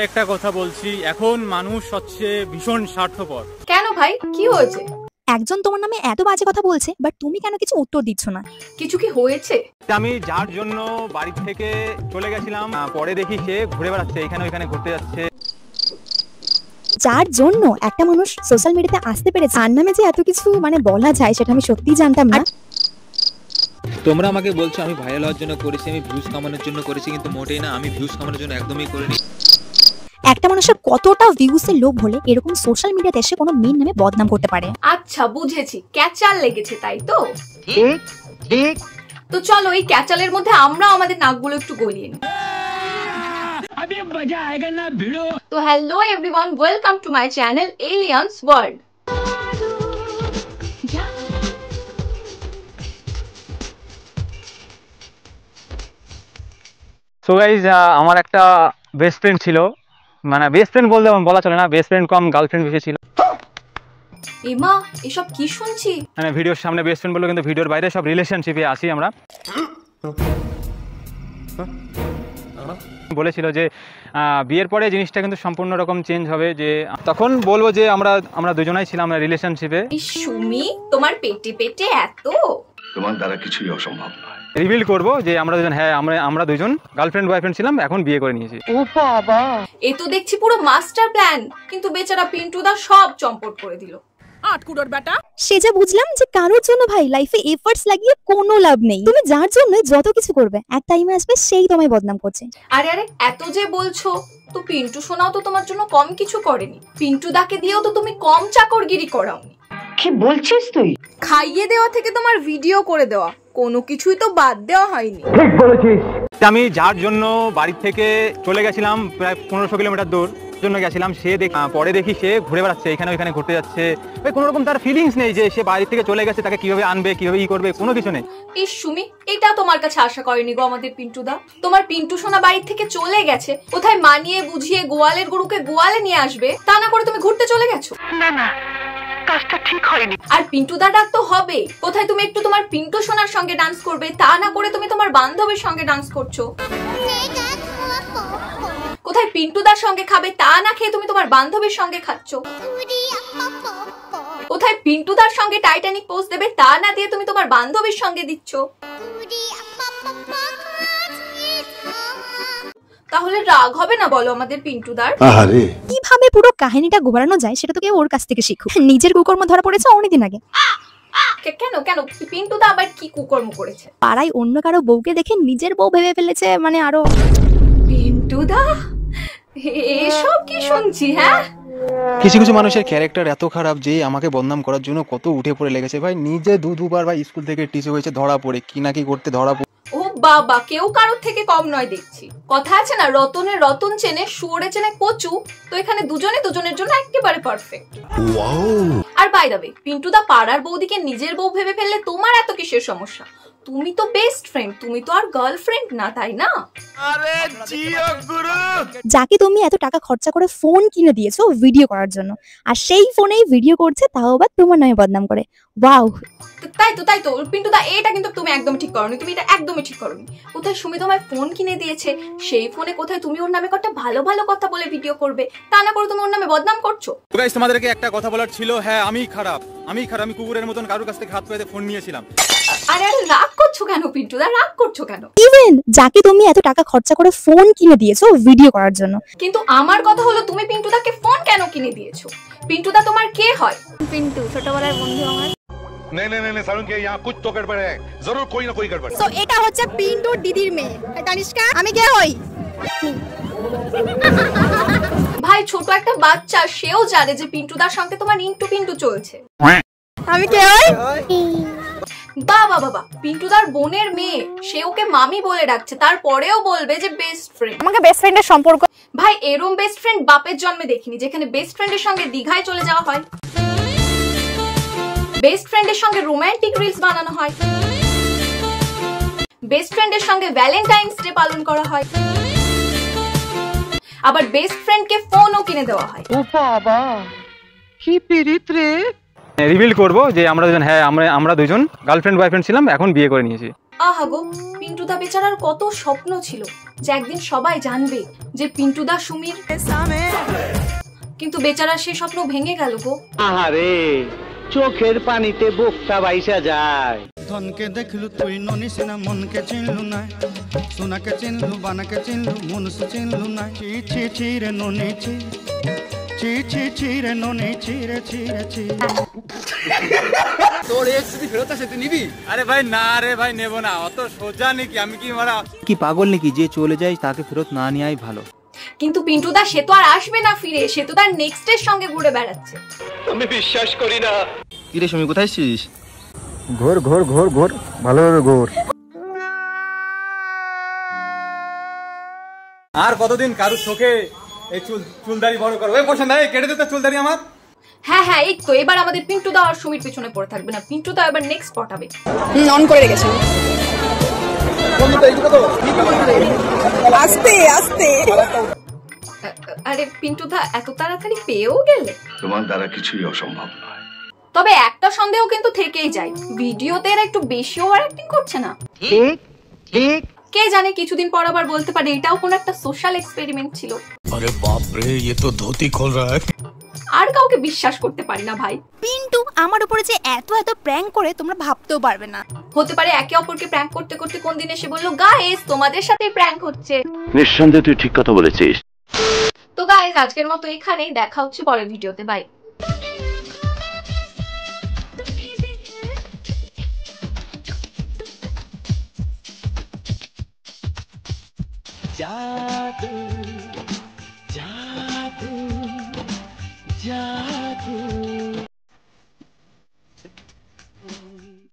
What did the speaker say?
একটা কথা বলছি, এখন মানুষ হচ্ছে ভীষণ স্বার্থপর। কেন ভাই, কি হয়েছে? একজন তোমার নামে এত বাজে কথা বলছে, বাট তুমি কেন কিছু উত্তর দিচ্ছ না? কিছু কি হয়েছে? আমি যার জন্য বাড়ি থেকে চলে গেছিলাম, পরে দেখি সে ঘুরে বেড়াচ্ছে, এখানে ওইখানে ঘুরতে যাচ্ছে। যার জন্য একটা মানুষ সোশ্যাল মিডিয়াতে আসতে পেরেছে, তার নামে যে এত কিছু বলা যায় সেটা আমি সত্যিই জানতাম না। তোমরা আমাকে বলছো আমি ভাইরাল হওয়ার জন্য করেছি, আমি ভিউজ কামানোর জন্য করেছি, কিন্তু মোটেই না, আমি ভিউজ কামানোর জন্য একদমই করিনি। একটা মানুষের কতটা ভিউজের লোভ হলে এরকম সোশ্যাল মিডিয়াতে এসে কোনো মেয়ের নামে বদনাম করতে পারে? আচ্ছা বুঝেছি, ক্যাচাল লেগেছে তাই তো? তো চলো এই ক্যাচালের মধ্যে আমরা আমাদের নাকগুলো একটু গলিয়ে নিই। তো hello everyone, welcome to my channel aliens world. So guys, আমার একটা বেস্ট ফ্রেন্ড ছিল, বেস্ট ফ্রেন্ড বলতে বলা চলে না, বেস্ট ফ্রেন্ড কম গার্লফ্রেন্ড বেশি ছিল। এমা, এসব কি শুনছি? ভিডিওর সামনে বেস্ট ফ্রেন্ড বললো, কিন্তু ভিডিওর বাইরে সব রিলেশনশিপে আসি আমরা। বলেছিল যে বিয়ের পরে জিনিসটা কিন্তু সম্পূর্ণ রকম চেঞ্জ হবে, যে তখন বলবো যে আমরা দুজনাই ছিলাম রিলেশনশিপে। সুমি, তোমার পেটে পেটে এত? তোমার দ্বারা কিছুই অসম্ভব নয়। রিভিল করবো যে আমরা দুজন, হ্যাঁ আমরা দুজন গার্লফ্রেন্ড বয়ফ্রেন্ড ছিলাম, এখন বিয়ে করে নিয়েছি। ও বাবা, এ তো দেখছি পুরো মাস্টার প্ল্যান, কিন্তু বেচারা পিন্টু দা সব চম্পট করে দিল। সে যা বুঝলাম যে কারোর জন্য ভাই লাইফে এফর্টস লাগিয়ে কোনো লাভ নেই। তুমি যার জন্য যত কিছু করবে, এক টাইমে আসবে সেই তোমায় বদনাম করছে। আরে আরে, এত যে বলছো, তো পিন্টু সোনাও তো তোমার জন্য কম কিছু করেনি। পিন্টু দাকে দিয়েও তো তুমি কম চাকরগিরি করাওনি। কি বলছিস তুই? খাইয়ে দেওয়া থেকে তোমার ভিডিও করে দেওয়া, কোনো কিছুই তো বাদ দেওয়া হয়নি। ঠিক বলেছিস। আমি যার জন্য বাড়ি থেকে চলে গেছিলাম, প্রায় 1500 কিলোমিটার দূর জন্য গেছিলাম, পরে দেখি সে ঘুরে বেড়াচ্ছে, এখানে ওইখানে ঘুরতে যাচ্ছে। কোনো রকম তার ফিলিংস নেই যে সে বাড়ি থেকে চলে গেছে, তাকে কিভাবে আনবে, কিভাবে করবে, কোনো কিছু নেই। ইস সুমি, এটা তোমার কাছে আশা করেনি গো আমাদের পিন্টু দা। তোমার পিন্টু সোনা বাড়ি থেকে চলে গেছে, কোথায় মানিয়ে বুঝিয়ে গোয়ালের গরুকে গোয়ালে নিয়ে আসবে, তা না করে তুমি ঘুরতে চলে গেছো। না না, কাজটা ঠিক হয়নি। আর পিন্টু দা ডাক তো হবে, কোথায় তুমি একটু তোমার পিন্টু সোনার সঙ্গে ডান্স করবে, তা না করে তুমি তোমার বান্ধবীর সঙ্গে ডান্স করছো। কোথায় পিন্টুদার সঙ্গে খাবে, তা না খেয়ে তুমি তোমার বান্ধবীর সঙ্গে খাচ্ছ। কোথায় পিন্টুদার সঙ্গে টাইটানিক পোজ দেবে, তা না দিয়ে তুমি তোমার বান্ধবীর সঙ্গে দিচ্ছ। তাহলে রাগ হবে না বলো আমাদের পিন্টুদার? কিভাবে পুরো কাহিনীটা গোবরানো যায় সেটা তো কেউ ওর কাছ থেকে শিখো। নিজের কুকর্ম ধরা পড়েছে অনেকদিন আগে। কেন কেন পিন্টুদা আবার কি কুকর্ম করেছে? পাড়ায় অন্য কারো বউকে দেখে নিজের বউ ভেবে ফেলেছে, আরো। পিন্টুদা, এসব কি শুনছি? হ্যাঁ, কিছু কিছু মানুষের ক্যারেক্টার এত খারাপ যে আমাকে বদনাম করার জন্য কত উঠে পড়ে লেগেছে ভাই। নিজে দুবার ভাই স্কুল থেকে টিচার হয়েছে, ধরা পড়ে কি না কি করতে ধরা পড়ে। ও বাবা, কেউ কারোর থেকে কম নয় দেখছি। কথা আছে না, রতনের রতন চেনে, শুয়োরে চেনে কচু। তো এখানে দুজনে দুজনের জন্য একেবারে পারফেক্ট। আর বাই দ্য ওয়ে, পিন্টুদা পাড়ার বৌদিকে নিজের বউ ভেবে ফেললে তোমার এত কিসের সমস্যা? তুমি তো বেস্ট ফ্রেন্ড, তুমি তো আর গার্লফ্রেন্ড না, তাই না? যাকে তুমি এত টাকা খরচা করে ফোন কিনে দিয়েছো ভিডিও করার জন্য, আর সেই ফোনেই ভিডিও করছে, তাও আবার তোমার নামে বদনাম করে। ওয়াও, তাই তো পিন্টুদা, এটা কিন্তু তুমি একদম ঠিক করোনি, তুমি এটা একদমই ঠিক করোনি। কোথায় সুমি তোমায় ফোন কিনে দিয়েছে, সেই ফোনে কোথায় তুমি ওর নামে কটা ভালো ভালো কথা বলে ভিডিও করবে, তা না করে তুমি ওর নামে বদনাম করছো। গাইস, তোমাদেরকে একটা কথা বলার ছিল, হ্যাঁ আমি খারাপ, আমি কুকুরের মতন কারোর কাছ থেকে হাত পেতে ফোন নিয়েছিলাম। আরে রাগ করছো কেন পিন্টুদা, রাগ করছো কেন? ইভেন যাকে তুমি এত টাকা খরচা করে ফোন কিনে দিয়েছো ভিডিও করার জন্য, কিন্তু আমার কথা হলো তুমি পিন্টুদাকে ফোন কেন কিনে দিয়েছো? পিন্টুদা তোমার কে হয়? পিন্টু ছোটবেলার বন্ধু আমার। नहीं सारुण के यहाँ कुछ तो गड़बड़ है, जरूर कोई ना कोई गड़बड़। সো এটা হচ্ছে পিন্টুর দিদির মেয়ে তানিষ্কা। আমি কে হই? ভাই, ছোট একটা বাচ্চা, সেও জানে যে পিন্টুদার সঙ্গে তোমার ইন্টু পিন্টু চলছে। আমি কে হই? বাবা বাবা, পিন্টুদার বোনের মেয়ে, সে ওকে মামি বলে ডাকছে, তারপরেও বলবে যে বেস্ট ফ্রেন্ড। আমাকে বেস্ট ফ্রেন্ডের সম্পর্ক। ভাই, এরম বেস্ট ফ্রেন্ড বাপের জন্মে দেখিনি, যেখানে বেস্ট ফ্রেন্ডের সঙ্গে দীঘায় চলে যাওয়া হয়, বেস্ট ফ্রেন্ডের সঙ্গে রোমান্টিক রিলস বানানো হয়, বেস্ট ফ্রেন্ডের সঙ্গে ভ্যালেন্টাইন্স ডে পালন করা হয়, আবার বেস্ট ফ্রেন্ডকে ফোনও কিনে দেওয়া হয়। ও বাবা, কি পিরিত রে। রিভিল করবো যে আমরা দুজন, হ্যাঁ আমরা দুজন গার্লফ্রেন্ড বয়ফ্রেন্ড ছিলাম, এখন বিয়ে করে নিয়েছি। আহা গো, পিন্টুদা বেচারার কত স্বপ্ন ছিল, যে একদিন সবাই জানবে যে পিন্টুদা সুমির, কিন্তু বেচারা সেই স্বপ্ন ভেঙে গেল গো। আহারে, চোখের পানিতে বোকটা বাইসা যায়। ধনকে দেখলু তুই ননি সিনা, মনকে চিনলু না, সোনাকে চিনলু, বানাকে চিনলু, মনুষ্য চিনলু না। ছি ছি ছি রে ননি ছি, ছি ছি ছি রে ননি ছি রে ছি রে ছি। তোর এক্স যদি ফেরত আসে তুই নিবি? আরে ভাই না রে ভাই, নেব না, অত সোজা নাকি? আমি কি মারা কি পাগল নাকি যে চলে যায় তাকে ফেরত না নেওয়াই ভালো। কিন্তু পিন্টুদা সে তো আর আসবে না ফিরে, সে তো তার নেক্সট এর সঙ্গে ঘুরে বেড়াচ্ছে। আমি বিশ্বাস করি না। কি রে সুমি, কোথায় ছিস? ঘোর ঘোর ঘোর ঘোর, ভালোভাবে ঘোর। আর কতদিন কারুর চোখে এই চুলদারি বড় করো? ওই পছন্দ হয় কেটে দিতে চুলদারি আমার। হ্যাঁ হ্যাঁ, এই তো এবার আমাদের পিন্টুদা আর সুমির পিছনে পড়ে থাকবে না, পিন্টুদা এবার নেক্সট পটাবে। অন করে রেখেছি। আস্তে আস্তে। আরে পিন্টুদা এত তাড়াতাড়ি পেয়েও গেলে? তোমার দ্বারা কিছুই অসম্ভব নয়। তবে একটা সন্দেহ কিন্তু থেকেই যায়, ভিডিওতে এরা একটু বেশি ওভার অ্যাক্টিং করছে না? ঠিক ঠিক। কে জানে কিছুদিন পর আবার বলতে পারে এটাও কোন একটা সোশ্যাল এক্সপেরিমেন্ট ছিল। আরে বাপ রে, ये तो धोती खोल रहा है। আর কাউকে বিশ্বাস করতে পারি না ভাই। পিন্টু আমার উপরে যে এত এত প্র্যাঙ্ক করে তোমরা ভাবতেও পারবে না। হতে পারে একে অপরকে প্র্যাঙ্ক করতে করতে কোন দিন এসে বললো গাইস তোমাদের সাথে প্র্যাঙ্ক হচ্ছে। নিঃসন্দেহে তুই ঠিক কথা বলেছিস। তো গাইস আজকের মতো এখানেই, দেখা হচ্ছে পরের ভিডিওতে, বাই। জাদু জাদু জাদু।